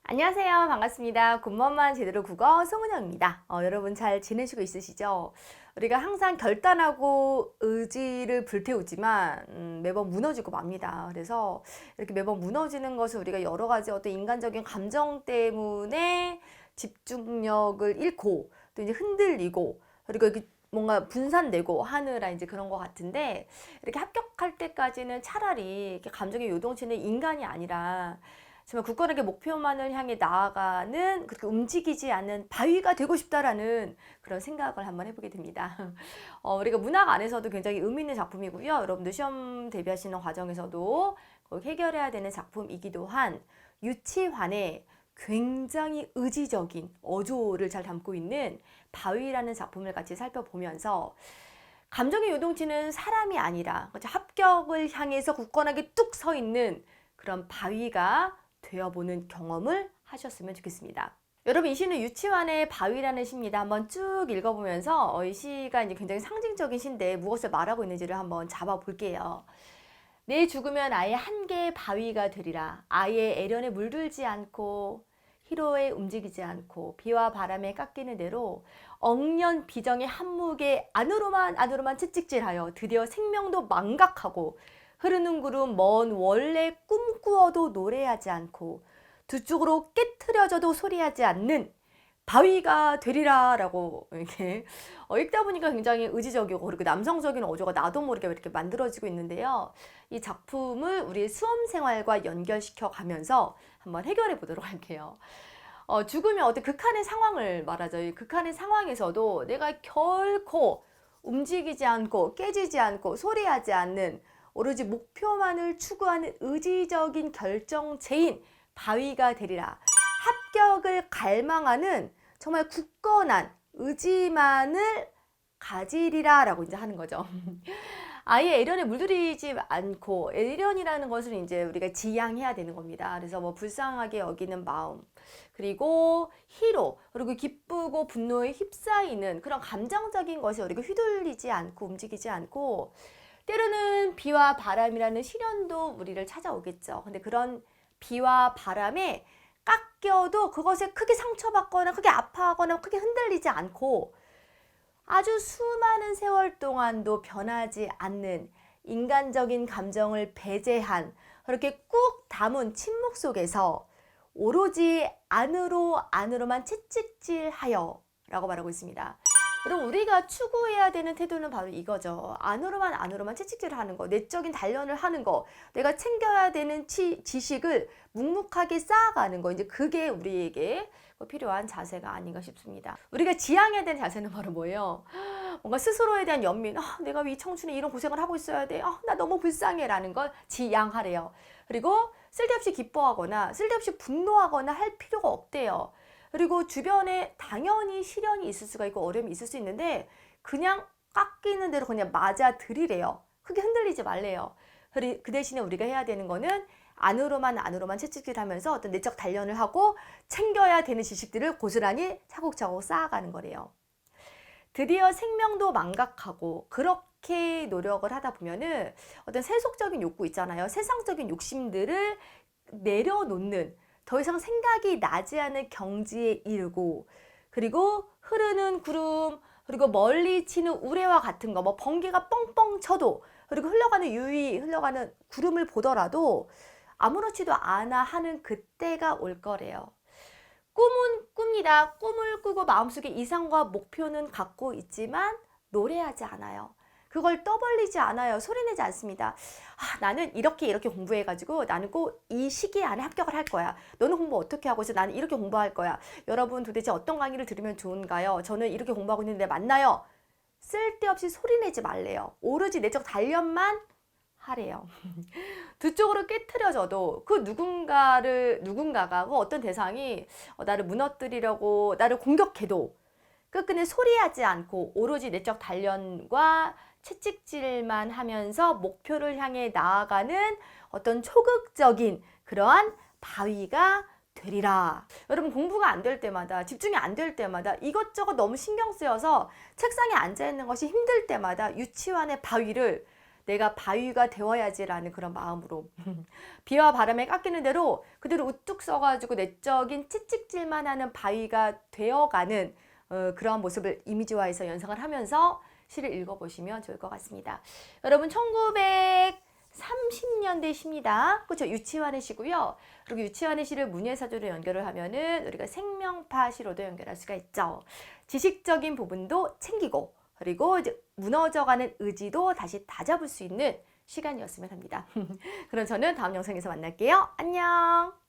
안녕하세요. 반갑습니다. 굿모만 제대로 국어 송은영입니다. 여러분 잘 지내시고 있으시죠? 우리가 항상 결단하고 의지를 불태우지만 매번 무너지고 맙니다. 그래서 이렇게 매번 무너지는 것을 우리가 여러 가지 어떤 인간적인 감정 때문에 집중력을 잃고 또 이제 흔들리고 그리고 이렇게 뭔가 분산되고 하느라 이제 그런 것 같은데, 이렇게 합격할 때까지는 차라리 이렇게 감정의 요동치는 인간이 아니라 정말 굳건하게 목표만을 향해 나아가는, 그렇게 움직이지 않는 바위가 되고 싶다라는 그런 생각을 한번 해보게 됩니다. 우리가 문학 안에서도 굉장히 의미 있는 작품이고요. 여러분들 시험 대비하시는 과정에서도 꼭 해결해야 되는 작품이기도 한 유치환의 굉장히 의지적인 어조를 잘 담고 있는 바위라는 작품을 같이 살펴보면서, 감정의 요동치는 사람이 아니라 합격을 향해서 굳건하게 뚝 서 있는 그런 바위가 되어보는 경험을 하셨으면 좋겠습니다. 여러분, 이 시는 유치환의 바위라는 시입니다. 한번 쭉 읽어보면서 이 시가 이제 굉장히 상징적인 시인데 무엇을 말하고 있는지를 한번 잡아볼게요. 내 죽으면 아예 한 개의 바위가 되리라. 아예 애련에 물들지 않고 희로에 움직이지 않고 비와 바람에 깎이는 대로 억년 비정의 한묵에 안으로만 채찍질하여 드디어 생명도 망각하고 흐르는 구름 먼 원래 꿈꾸어도 노래하지 않고 두 쪽으로 깨트려져도 소리하지 않는 바위가 되리라 라고 이렇게 읽다 보니까 굉장히 의지적이고 그리고 남성적인 어조가 나도 모르게 이렇게 만들어지고 있는데요. 이 작품을 우리 수험 생활과 연결시켜 가면서 한번 해결해 보도록 할게요. 죽으면 어떤 극한의 상황을 말하죠. 이 극한의 상황에서도 내가 결코 움직이지 않고 깨지지 않고 소리하지 않는 오로지 목표만을 추구하는 의지적인 결정체인 바위가 되리라. 합격을 갈망하는 정말 굳건한 의지만을 가지리라 라고 이제 하는 거죠. 아예 애련에 물들이지 않고, 애련이라는 것을 이제 우리가 지양해야 되는 겁니다. 그래서 뭐 불쌍하게 여기는 마음, 그리고 희로, 그리고 기쁘고 분노에 휩싸이는 그런 감정적인 것에 우리가 휘둘리지 않고 움직이지 않고, 때로는 비와 바람이라는 시련도 우리를 찾아오겠죠. 근데 그런 비와 바람에 깎여도 그것에 크게 상처받거나 크게 아파하거나 크게 흔들리지 않고 아주 수많은 세월 동안도 변하지 않는 인간적인 감정을 배제한, 그렇게 꾹 담은 침묵 속에서 오로지 안으로만 채찍질하여 라고 말하고 있습니다. 여러분, 우리가 추구해야 되는 태도는 바로 이거죠. 안으로만 채찍질을 하는 거, 내적인 단련을 하는 거, 내가 챙겨야 되는 지식을 묵묵하게 쌓아가는 거, 이제 그게 우리에게 필요한 자세가 아닌가 싶습니다. 우리가 지향해야 되는 자세는 바로 뭐예요? 뭔가 스스로에 대한 연민, 내가 왜 이 청춘에 이런 고생을 하고 있어야 돼? 나 너무 불쌍해 라는 걸 지양하래요. 그리고 쓸데없이 기뻐하거나 쓸데없이 분노하거나 할 필요가 없대요. 그리고 주변에 당연히 시련이 있을 수가 있고 어려움이 있을 수 있는데 그냥 깎이는 대로 그냥 맞아들이래요. 크게 흔들리지 말래요. 그 대신에 우리가 해야 되는 거는 안으로만 채찍질하면서 어떤 내적 단련을 하고 챙겨야 되는 지식들을 고스란히 차곡차곡 쌓아가는 거래요. 드디어 생명도 망각하고 그렇게 노력을 하다 보면은 어떤 세속적인 욕구 있잖아요. 세상적인 욕심들을 내려놓는, 더 이상 생각이 나지 않은 경지에 이르고, 그리고 흐르는 구름, 그리고 멀리 치는 우레와 같은 거, 뭐 번개가 뻥뻥 쳐도, 그리고 흘러가는 구름을 보더라도 아무렇지도 않아 하는 그때가 올 거래요. 꿈은 꿉니다. 꿈을 꾸고 마음속에 이상과 목표는 갖고 있지만 노래하지 않아요. 그걸 떠벌리지 않아요. 소리내지 않습니다. 나는 이렇게 공부해가지고 나는 꼭 이 시기 안에 합격을 할 거야. 너는 공부 어떻게 하고 있어? 나는 이렇게 공부할 거야. 여러분 도대체 어떤 강의를 들으면 좋은가요? 저는 이렇게 공부하고 있는데 맞나요? 쓸데없이 소리내지 말래요. 오로지 내적 단련만 하래요. 두 쪽으로 깨트려져도 그 누군가가 그 어떤 대상이 나를 무너뜨리려고 나를 공격해도 끝끝내 소리하지 않고 오로지 내적 단련과 채찍질만 하면서 목표를 향해 나아가는 어떤 초극적인 그러한 바위가 되리라. 여러분, 공부가 안 될 때마다, 집중이 안 될 때마다, 이것저것 너무 신경 쓰여서 책상에 앉아 있는 것이 힘들 때마다 유치원의 바위를 내가 바위가 되어야지라는 그런 마음으로 비와 바람에 깎이는 대로 그대로 우뚝 서가지고 내적인 채찍질만 하는 바위가 되어가는 그런 모습을 이미지화해서 연상을 하면서 시를 읽어보시면 좋을 것 같습니다. 여러분 1930년대 시입니다. 그렇죠? 유치환의 시고요. 그리고 유치환의 시를 문예사조로 연결을 하면은 우리가 생명파 시로도 연결할 수가 있죠. 지식적인 부분도 챙기고 그리고 이제 무너져가는 의지도 다시 다잡을 수 있는 시간이었으면 합니다. 그럼 저는 다음 영상에서 만날게요. 안녕.